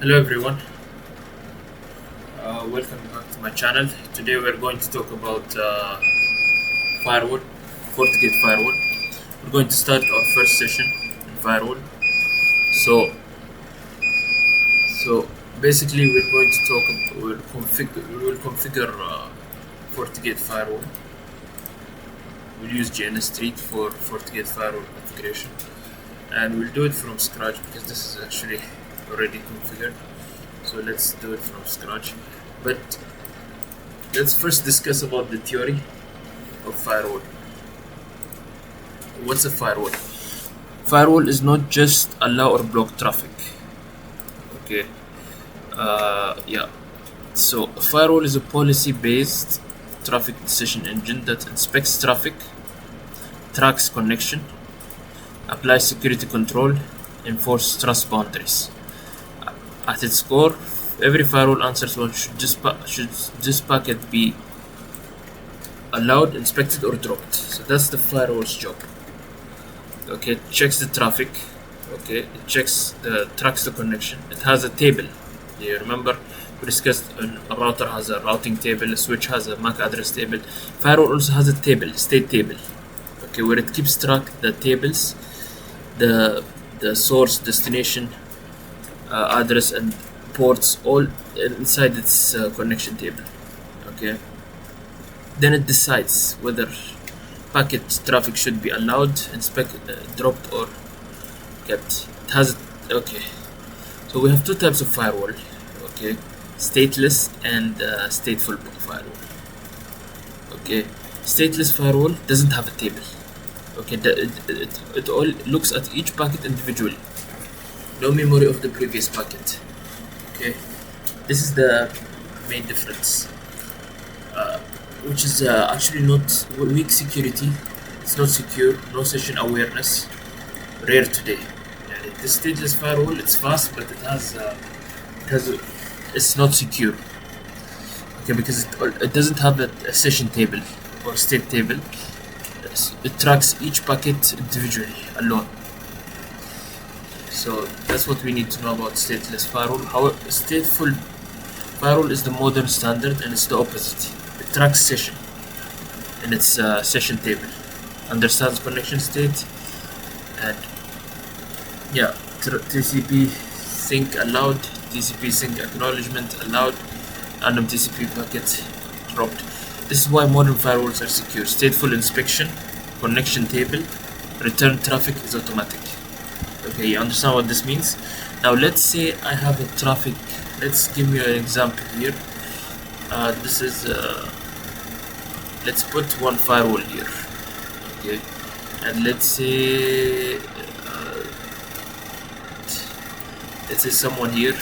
Hello everyone, welcome back to my channel. Today we're going to talk about firewall, FortiGate firewall. We're going to start our first session in firewall. So basically we're going to talk. We will configure FortiGate firewall. We'll use GNS Street for FortiGate firewall configuration, and we'll do it from scratch because this is actually already configured. So let's do it from scratch, but let's first discuss about the theory of firewall. What's a firewall? Firewall is not just allow or block traffic. Okay. So a firewall is a policy-based traffic decision engine that inspects traffic, tracks connection, applies security control, enforces trust boundaries. At its core, every firewall answers what should this packet be allowed, inspected, or dropped. So that's the firewall's job. Okay, it checks the traffic. Okay, it tracks the connection. It has a table. You remember we discussed a router has a routing table, a switch has a MAC address table. Firewall also has a table, state table. Okay, where it keeps track the tables, the source, destination, address and ports all inside its connection table. Okay, then it decides whether packet traffic should be allowed, dropped, or kept. It has okay. So we have two types of firewall. Okay, stateless and stateful firewall. Okay, stateless firewall doesn't have a table. Okay, it all looks at each packet individually. No memory of the previous packet. Okay, this is the main difference, which is actually not weak security. It's not secure, no session awareness, rare today. The stateless firewall, it's fast, but it's not secure. Okay, because it doesn't have a session table or state table. It tracks each packet individually, alone. So that's what we need to know about stateless firewall. However, stateful firewall is the modern standard, and it's the opposite. It tracks session in its session table, understands connection state, and TCP sync allowed, TCP sync acknowledgement allowed, random TCP packet dropped. This is why modern firewalls are secure. Stateful inspection, connection table, return traffic is automatic. Okay, you understand what this means? Now let's say I have a traffic. Let's give you an example here. This is let's put one firewall here. Okay, and let's say someone here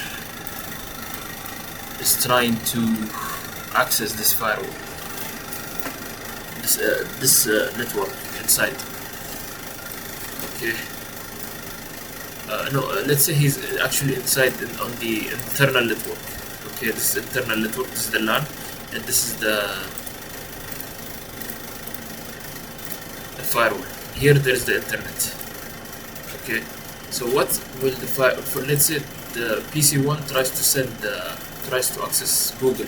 is trying to access this firewall, this network inside. Okay. Let's say he's actually inside on the internal network. Okay, this is internal network, this is the LAN, and this is the firewall. Here there is the internet. Okay, so what will the let's say the PC1 tries to access Google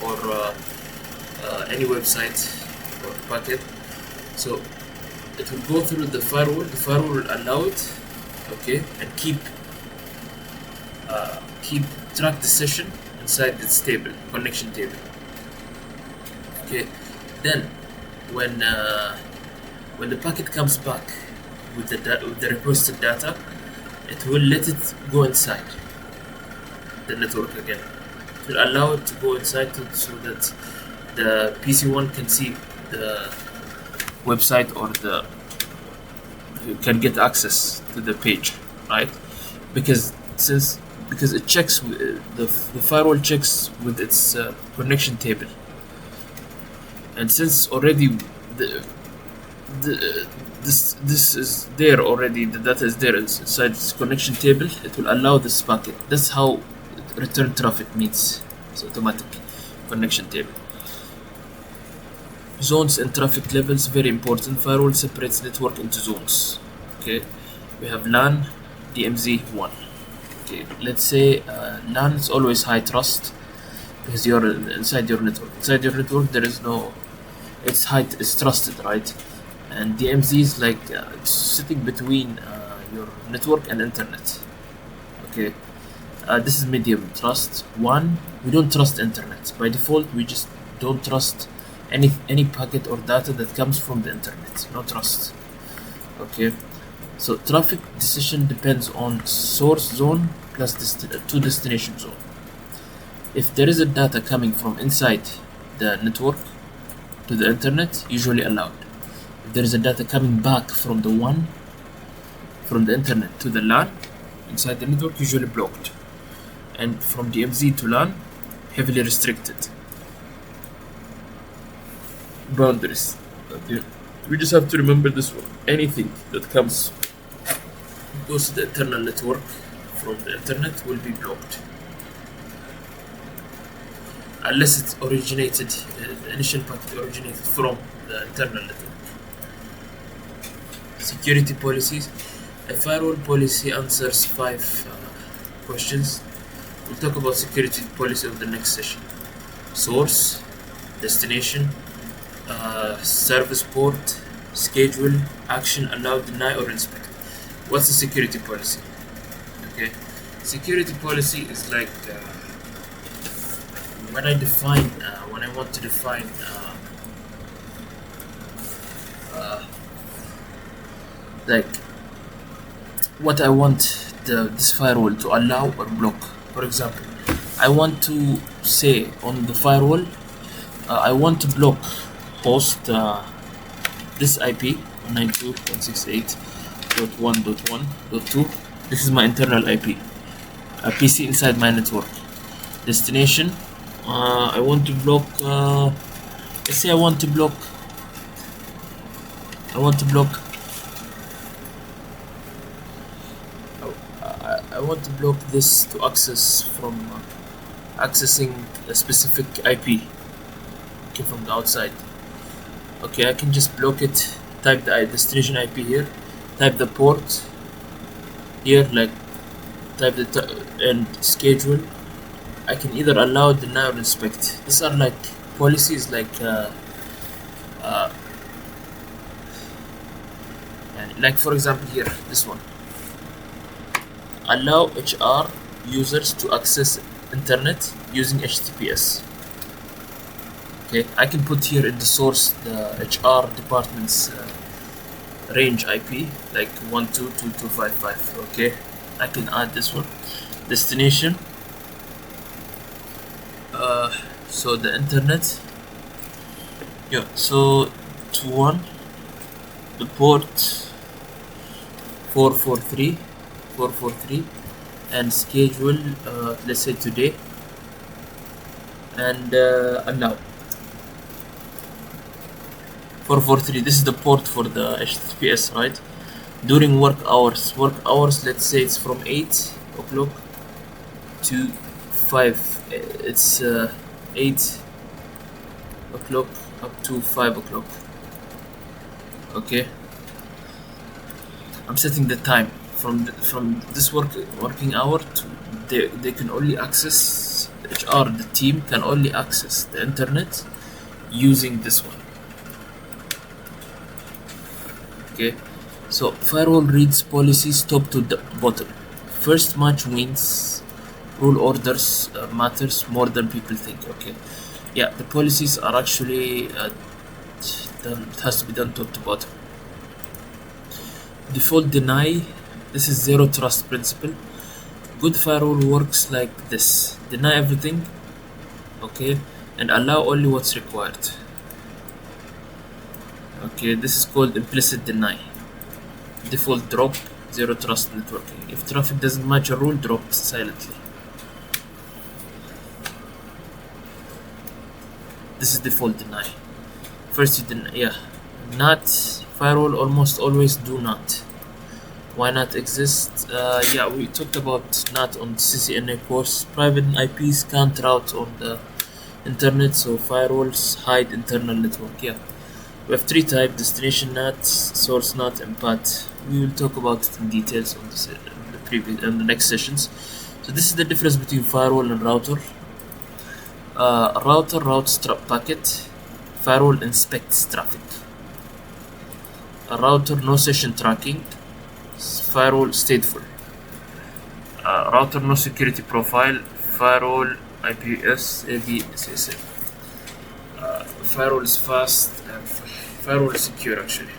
or any website or packet. So it will go through the firewall. The firewall will allow it. Okay, and keep track the session inside its table, connection table. Okay, then when the packet comes back with the requested data, it will let it go inside the network again. It will allow it to go inside so that the PC1 can see the website or you can get access to the page, right? Because it checks the firewall checks with its connection table, and since already this is there already, the data is there inside its connection table, it will allow this packet. That's how return traffic means. It's automatic connection table. Zones and traffic levels, very important. Firewall separates network into zones. Okay, we have LAN, DMZ1. Okay, let's say LAN is always high trust because you're inside your network. Inside your network, there is no. It's trusted, right? And DMZ is like it's sitting between your network and internet. Okay, this is medium trust. One, we don't trust internet by default. We just don't trust any packet or data that comes from the internet. No trust. Okay, so traffic decision depends on source zone plus to destination zone. If there is a data coming from inside the network to the internet, usually allowed. If there is a data coming back from the internet to the LAN inside the network, usually blocked. And from DMZ to LAN, heavily restricted. Boundaries. Okay. We just have to remember this one. Anything that goes to the internal network from the internet will be blocked. Unless it's originated, the initial packet originated from the internal network. Security policies. A firewall policy answers 5 questions. We'll talk about security policy of the next session. Source, destination, service port, schedule, action, allow, deny, or inspect. What's the security policy? Okay, security policy is like when I want to define like what I want this firewall to allow or block. For example, I want to say on the firewall, I want to block host this IP 192.168.1.1.2. This is my internal IP, a PC inside my network. Destination, I want to block. Let's say I want to block this to access from accessing a specific IP, okay, from the outside. Okay, I can just block it. Type the destination IP here. Type the port here, like type and schedule. I can either allow, deny, or inspect. These are like policies, like for example here, this one. Allow HR users to access internet using HTTPS. Okay, I can put here in the source the HR department's range IP, like 192.2.255. Okay, I can add this one. Destination. So the internet. Yeah. So to one, the port 443, and schedule. Let's say today, and allow. 443, this is the port for the HTTPS, right? During work hours, let's say it's from 8 o'clock to 5, it's 8 o'clock up to 5 o'clock. Okay, I'm setting the time from this working hour to they can only access HR, the team can only access the internet using this one. Okay, so firewall reads policies top to the bottom. First match wins. Rule orders matters more than people think. Okay, yeah, the policies are actually it has to be done top to bottom. Default deny. This is zero trust principle. Good firewall works like this: deny everything, okay, and allow only what's required. Okay, this is called implicit deny. Default drop, zero trust networking. If traffic doesn't match a rule, drop silently. This is default deny. First you deny, yeah. Not firewall almost always do not. Why not exist? Yeah, we talked about not on CCNA course. Private IPs can't route on the internet, so firewalls hide internal network. Yeah. We have 3 types: destination NAT, source NAT, and path. We will talk about it in details on the next sessions. So this is the difference between firewall and router. Router routes packet, firewall inspects traffic. A router no session tracking, firewall stateful. Router no security profile, firewall IPS AV SSL. Firewall is fast and firewall is secure actually.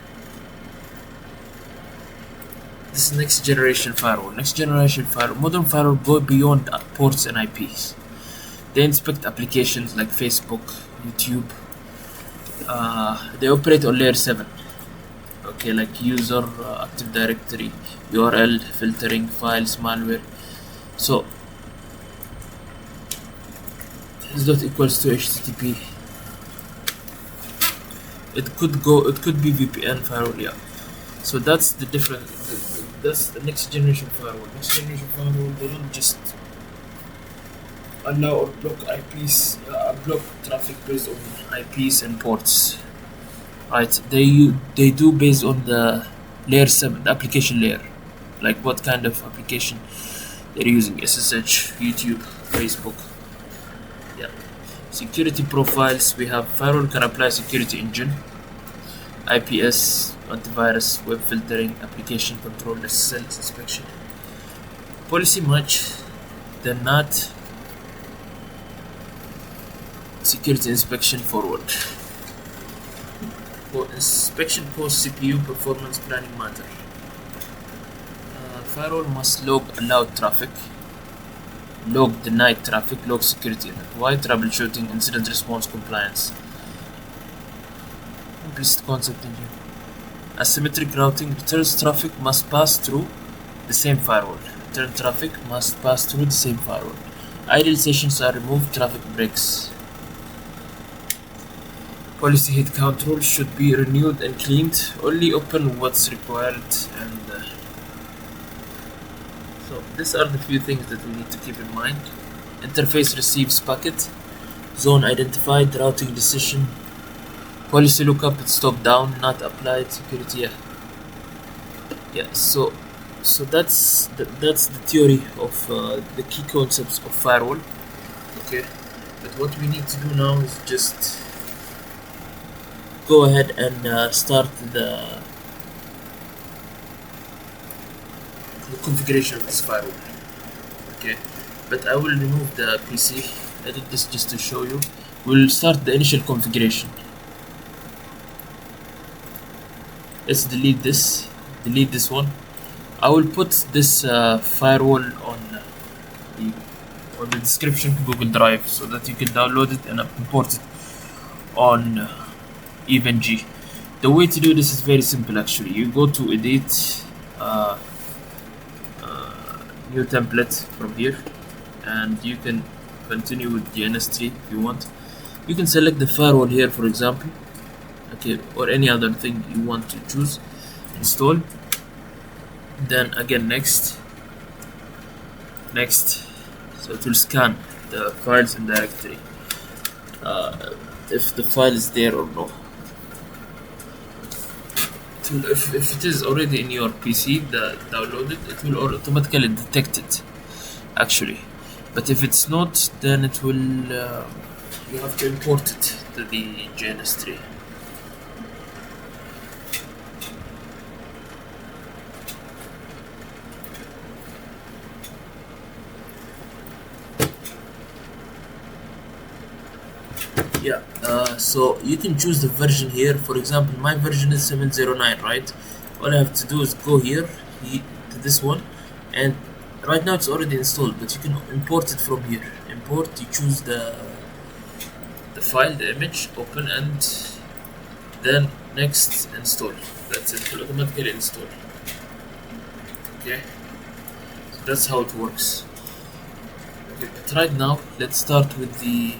This is next generation firewall. Modern firewall go beyond ports and IPs. They inspect applications like Facebook, YouTube. They operate on layer 7. Okay, like user, Active Directory, URL, filtering, files, malware. So this dot equals to HTTP. It could be VPN firewall, yeah. So that's the difference. That's the next generation firewall. Next generation firewall, they don't just allow or block IPs, block traffic based on IPs and ports. Right? They do based on the layer 7, the application layer. Like what kind of application they're using: SSH, YouTube, Facebook. Yeah. Security profiles. We have firewall can apply security engine, IPS, antivirus, web filtering, application control, SSL inspection. Policy match. They're not security inspection forward. For inspection post CPU performance planning matter. Firewall must log allowed traffic, log denied traffic, log security event. Why? Troubleshooting, incident response, compliance. Implicit concept engine. Asymmetric routing. Returns traffic must pass through the same firewall. Return traffic must pass through the same firewall. Idle sessions are removed. Traffic breaks. Policy hit count rule should be renewed and cleaned. Only open what's required. And so these are the few things that we need to keep in mind. Interface receives packet. Zone identified. Routing decision. Policy lookup, it's top down, not applied. Security, yeah. So that's the theory of the key concepts of firewall. Okay, but what we need to do now is just go ahead and start the configuration of this firewall. Okay, but I will remove the PC. I did this just to show you. We'll start the initial configuration. Let's delete this one. I will put this firewall on the description Google Drive so that you can download it and import it on EvenG. The way to do this is very simple actually. You go to edit, new template from here, and you can continue with DNS3 if you want. You can select the firewall here, for example. Okay, or any other thing you want to choose, install, then again next, so it will scan the files in directory, if the file is there or no. If it is already in your PC downloaded, it will automatically detect it actually, but if it's not, then it will you have to import it to the DNS3. Yeah, so you can choose the version here. For example, my version is 709, right? All I have to do is go here to this one, and right now it's already installed, but you can import it from here. Import, you choose the file, the image, open, and then next, install. That's it, it will automatically install. Okay, so that's how it works. Okay, but right now let's start with the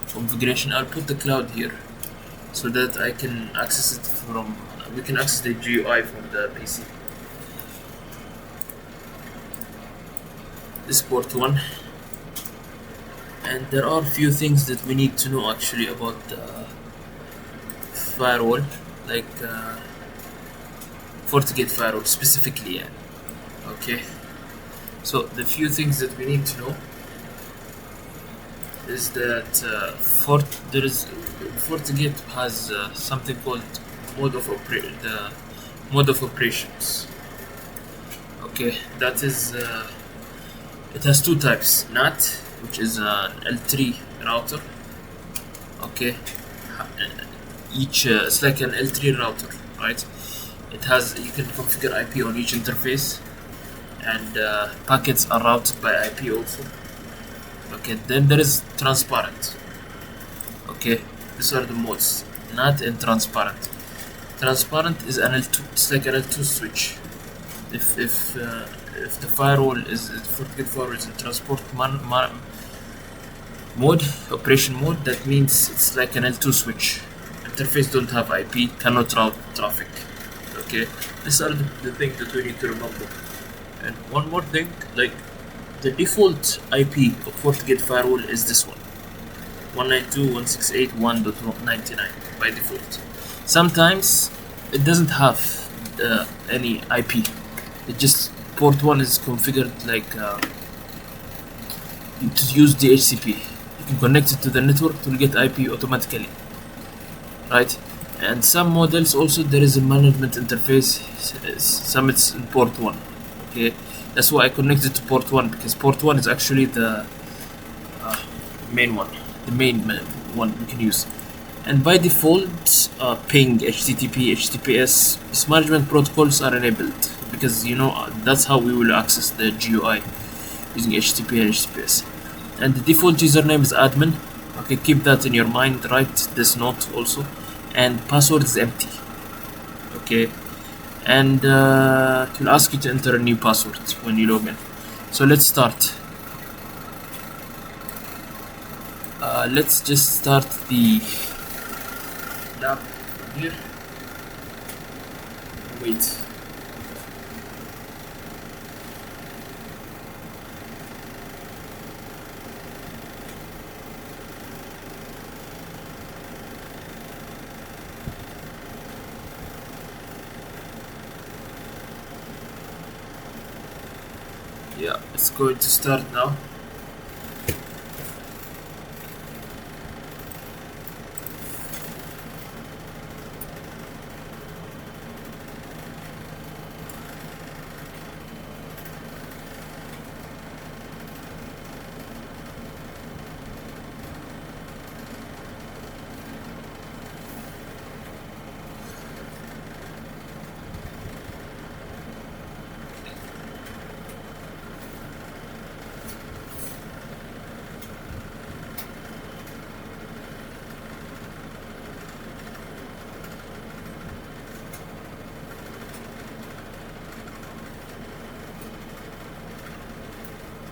configuration. I'll put the cloud here so that I can access it from, we can access the GUI from the PC. This port 1, and there are a few things that we need to know actually about the firewall, like FortiGate firewall specifically, yeah. Okay, So the few things that we need to know is that FortiGate has something called the mode of operations. Okay, that is it has two types: NAT, which is an L3 router. Okay, each it's like an L3 router, right? It has, you can configure IP on each interface, and packets are routed by IP also. Okay, then there is transparent. Okay, these are the modes: NAT and transparent. Transparent is an L2. It's like an L2 switch. If the firewall is FortiGate firewall is in transport mode, operation mode, that means it's like an L2 switch. Interface don't have IP, cannot route traffic. Okay, these are the things that we need to remember. And one more thing, like the default IP of FortiGate firewall is this one: 192.168.1.99 by default. Sometimes it doesn't have any IP. It just port 1 is configured like to use DHCP. You can connect it to the network to get IP automatically, right? And some models also there is a management interface. Some it's in port 1. Okay, that's why I connected to port 1, because port 1 is actually the main one, the main one we can use. And by default, ping, HTTP, HTTPS, these management protocols are enabled, because that's how we will access the GUI using HTTP and HTTPS. And the default username is admin. Okay, keep that in your mind. Write this note also. And password is empty. Okay, and it will ask you to enter a new password when you log in. So let's start. Let's just start the lab here. Wait. Yeah, it's going to start now.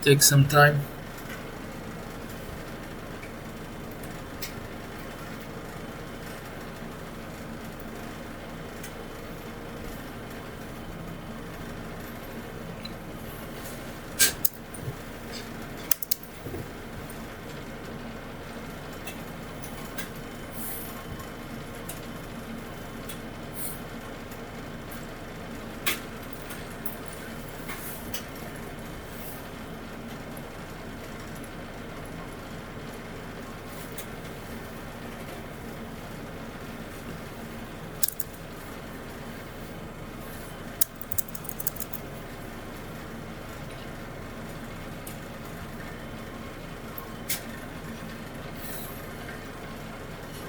Take some time.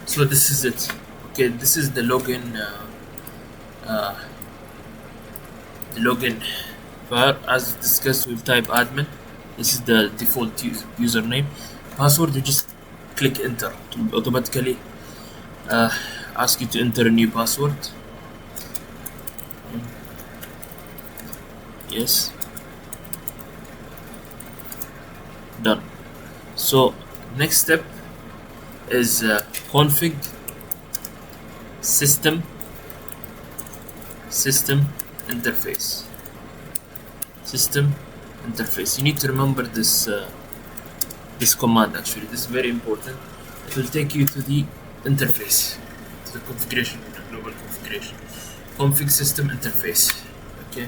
So this is it. Okay, this is the login. The login. Where, as discussed, we'll type admin. This is the default username. Password, you just click enter to automatically ask you to enter a new password. Yes. Done. So next step is config system interface. You need to remember this this command. Actually, this is very important. It will take you to the interface, to the configuration, the global configuration. Config system interface. Okay.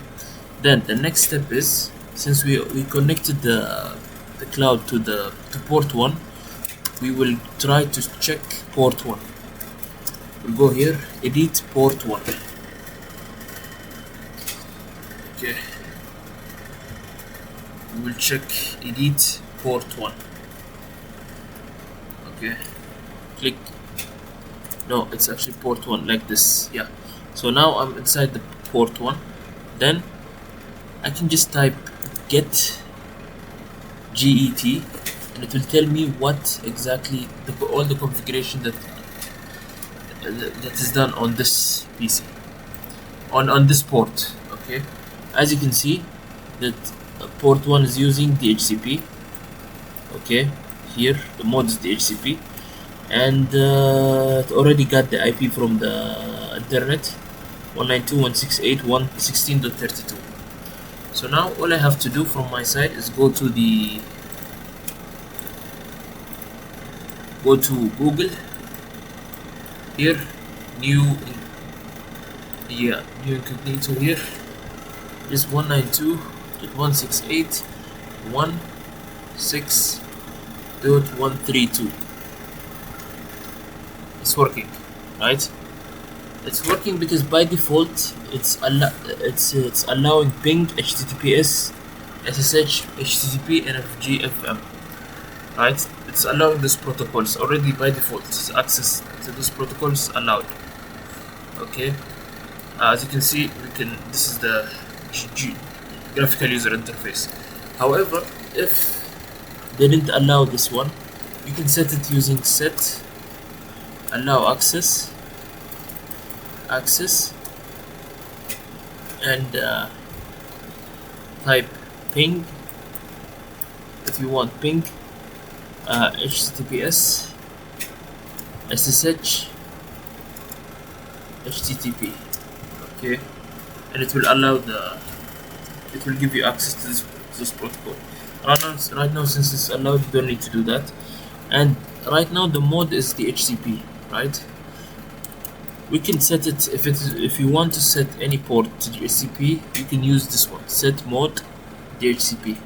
Then the next step is since we connected the cloud to port 1, we will try to check port 1. We'll go here, edit port 1. Okay, we will check edit port 1. Okay, click. No, it's actually port 1, like this. Yeah, so now I'm inside the port 1. Then I can just type get get, and it will tell me what exactly all the configuration that is done on this PC, on this port. Okay, as you can see that port 1 is using DHCP. Okay, here the mode is DHCP, and it already got the IP from the internet, 192.168.116.32. so now all I have to do from my side is go to Google. Here, new incognito. Here is 192.168.1.6.132. It's working, right? It's working because by default it's allowing ping, HTTPS, SSH, HTTP, NFG, FM. Right? It's allowing this protocols already by default. Access to this protocol is allowed. Okay. As you can see, this is the graphical user interface. However, if they didn't allow this one, you can set it using set allow access and type ping if you want ping, HTTPS, SSH, HTTP. Okay, and it will give you access to this protocol. Right now, since it's allowed, you don't need to do that. And right now the mode is the DHCP, right? We can set it if you want to set any port to DHCP, you can use this one, set mode DHCP.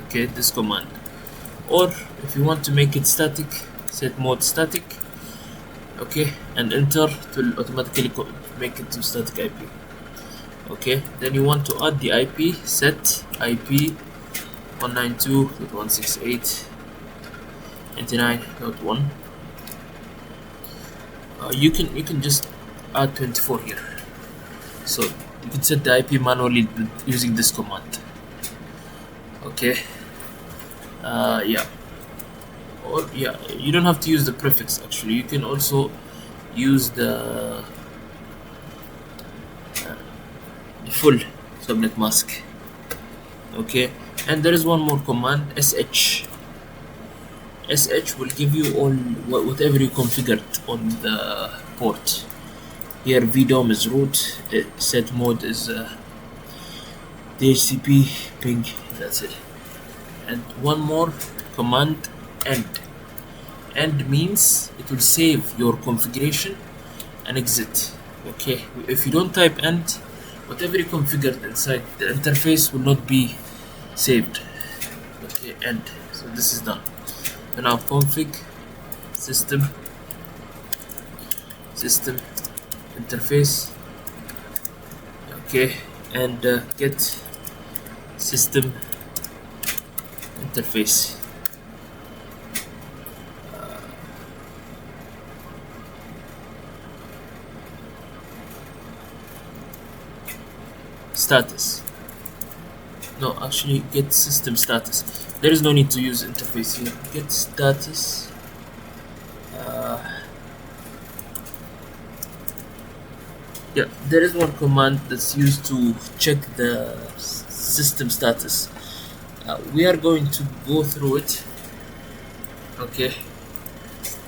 Okay, this command. Or if you want to make it static, set mode static. Okay, and enter to automatically make it to static IP. Okay, then you want to add the IP, set IP 192.168.99.1. You can just add 24 here, so you can set the IP manually using this command. Okay, yeah, or yeah, you don't have to use the prefix. Actually, you can also use the full subnet mask. Okay, and there is one more command, sh will give you all whatever you configured on the port. Here VDOM is root, set mode is DHCP, ping, that's it. And one more command, end means it will save your configuration and exit. Okay, if you don't type end, whatever you configured inside the interface will not be saved. Okay, end. So this is done. So now config system interface. Okay, and get system interface. Status. No, actually get system status. There is no need to use interface here. Get status. Yeah, there is one command that's used to check the system status. We are going to go through it. Okay,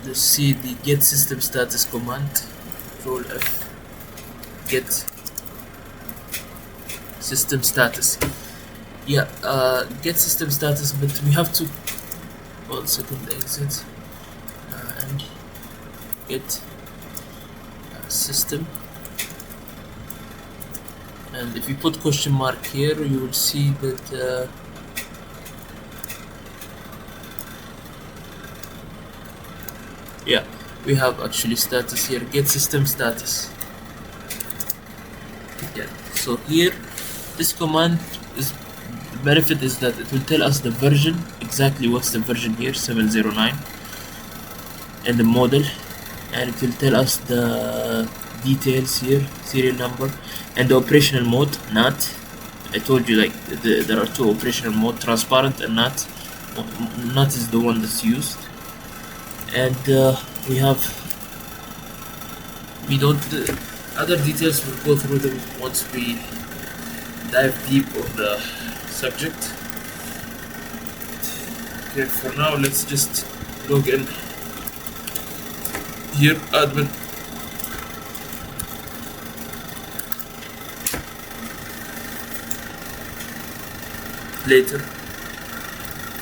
let's see the get system status command. Control F. Get system status. Yeah, get system status, but we have to 1 second exit and get system And if you put question mark here, you will see that yeah, we have actually status here, get system status. Yeah, so here this command is, the benefit is that it will tell us the version, exactly what's the version here, 709, and the model, and it will tell us the details here, serial number, and the operational mode, NAT. I told you like there are two operational mode, transparent and NAT. NAT is the one that's used, and we don't other details, we'll go through them once we dive deep on the subject. Okay, for now let's just log in here, admin. Later.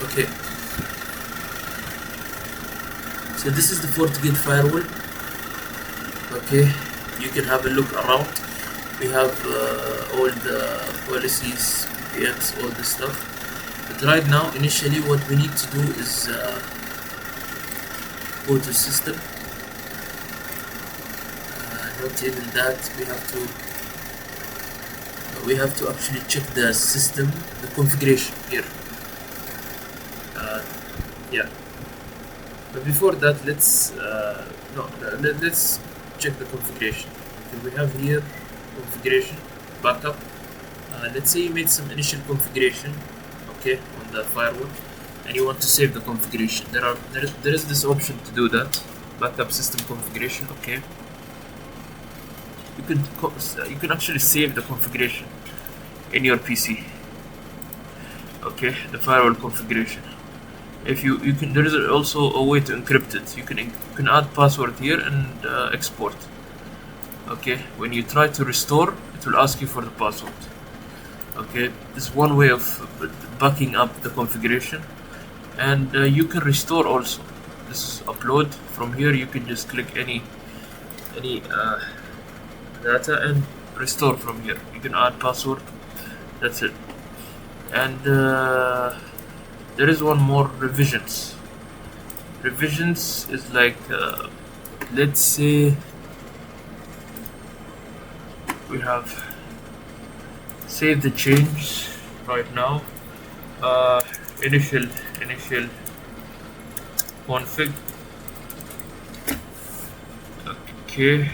Okay, so this is the FortiGate firewall. Okay, you can have a look around. We have all the policies, VPNs, all this stuff. But right now, initially, what we need to do is go to system. Not even that, we have to actually check the system, the configuration here. Yeah, but before that, let's check the configuration. Okay, we have here configuration, backup. Let's say you made some initial configuration, okay, on the firewall, and you want to save the configuration. There is this option to do that, backup system configuration. Okay, you can actually save the configuration in your PC. Okay, the firewall configuration. If you can, there is also a way to encrypt it. You can add password here and export. Okay, when you try to restore, it will ask you for the password. Okay, this is one way of backing up the configuration, and you can restore also. This is upload. From here you can just click any data and restore from here. You can add password. That's it. And there is one more, revisions. Revisions is like let's say we have save the change right now. Initial config. Okay.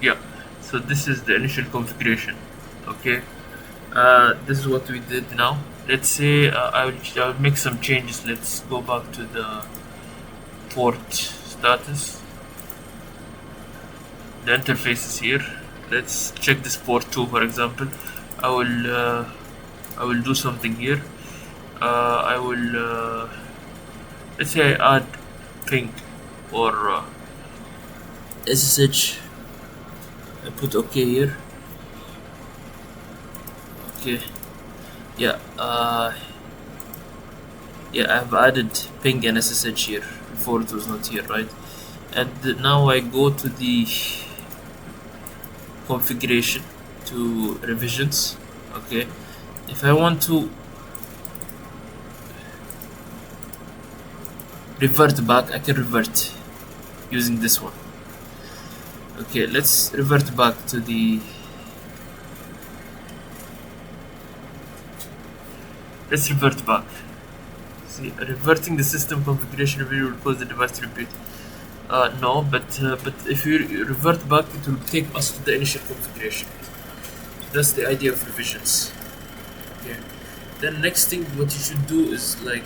Yeah, so this is the initial configuration. Okay, this is what we did now. Let's say I'll make some changes. Let's go back to the port status. The interface is here. Let's check this port 2, for example. I will do something here. I will let's say I add ping or SSH. I put OK here. Okay, yeah, I've added ping and SSH here. Before it was not here, right? And now I go to the configuration, to revisions. Okay, if I want to revert back, I can revert using this one. Okay, let's revert back to the See, reverting the system configuration review will cause the device to repeat. No, but if you revert back, it will take us to the initial configuration. That's the idea of revisions. Okay. Then next thing, what you should do is like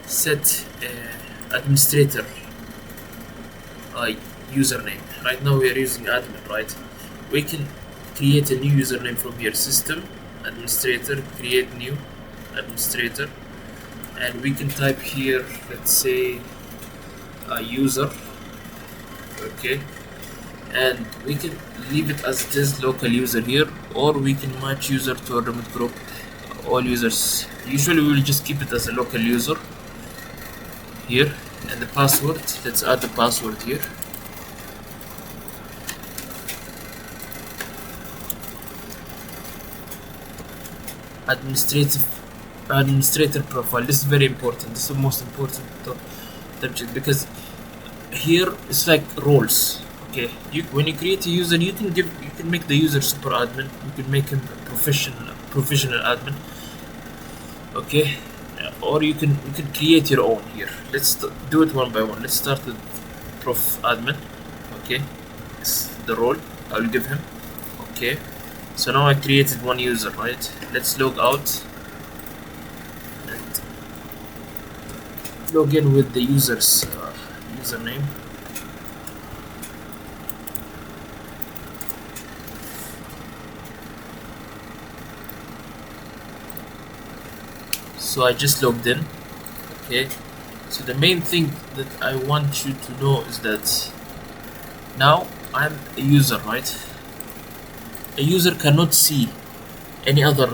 set administrator username. Right now we are using admin, right? We can create a new username from here, system administrator, create new administrator, and we can type here, let's say user. Okay, and we can leave it as it is, local user here, or we can match user to a remote group, all users. Usually we will just keep it as a local user here, And the password, let's add the password here. Administrator profile. This is very important. This is the most important subject, because here it's like roles. Okay, when you create a user, you can make the user super admin, you can make him a professional admin. Okay, or you can create your own here. Let's do it one by one. Let's start with prof admin. Okay, it's the role I will give him. Okay, so now I created one user, right? Let's log out and log in with the user's username. So I just logged in. Okay, so the main thing that I want you to know is that now I'm a user, right? A user cannot see any other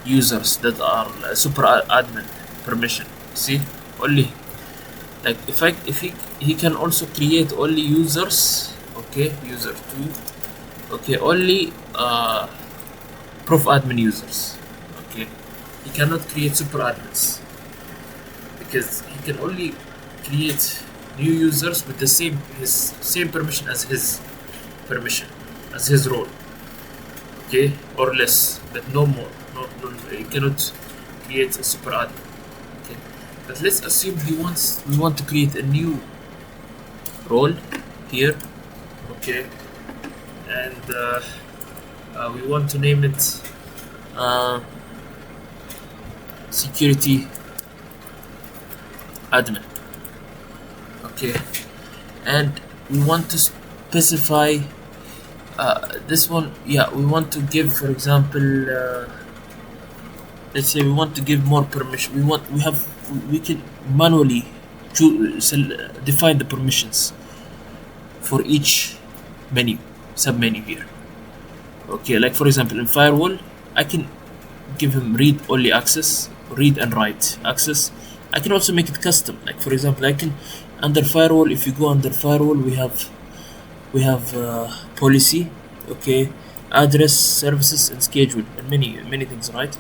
users that are super admin permission. See, only like if he can also create only users. Okay, user 2. Okay, only prof admin users. Okay, he cannot create super admins because he can only create new users with the same permission as his role. Okay, or less, but no more. No, he cannot create a super admin. Okay, but let's assume we want to create a new role here. Okay, and we want to name it security admin. Okay, and we want to specify this one. Yeah, we want to give, for example, let's say we want to give more permission. We can manually define the permissions for each sub-menu here. Okay, like for example in firewall, I can give him read only access, read and write access. I can also make it custom. Like for example, I can under firewall. If you go under firewall, we have policy. Okay, address, services, and schedule, and many things, right?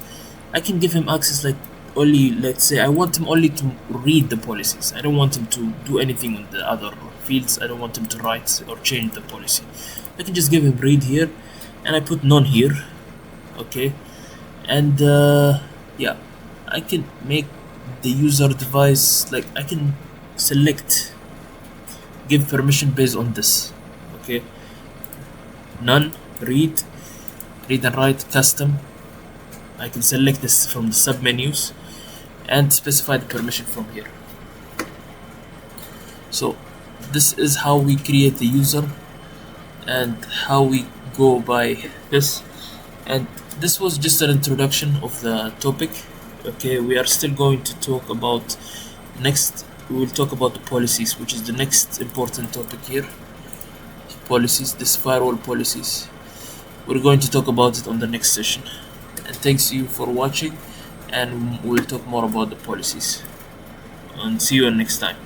I can give him access like only, let's say I want him only to read the policies. I don't want him to do anything on the other fields. I don't want him to write or change the policy. I can just give him read here, and I put none here. Okay, and yeah, I can make the user device, like I can select, give permission based on this. Okay, none, read and write, custom. I can select this from the sub menus and specify the permission from here. So this is how we create the user and how we go by this. And this was just an introduction of the topic. Okay, we are still going to talk about next. We will talk about the policies, which is the next important topic here. Policies, this firewall policies. We're going to talk about it on the next session. And thanks you for watching, and we'll talk more about the policies. And see you next time.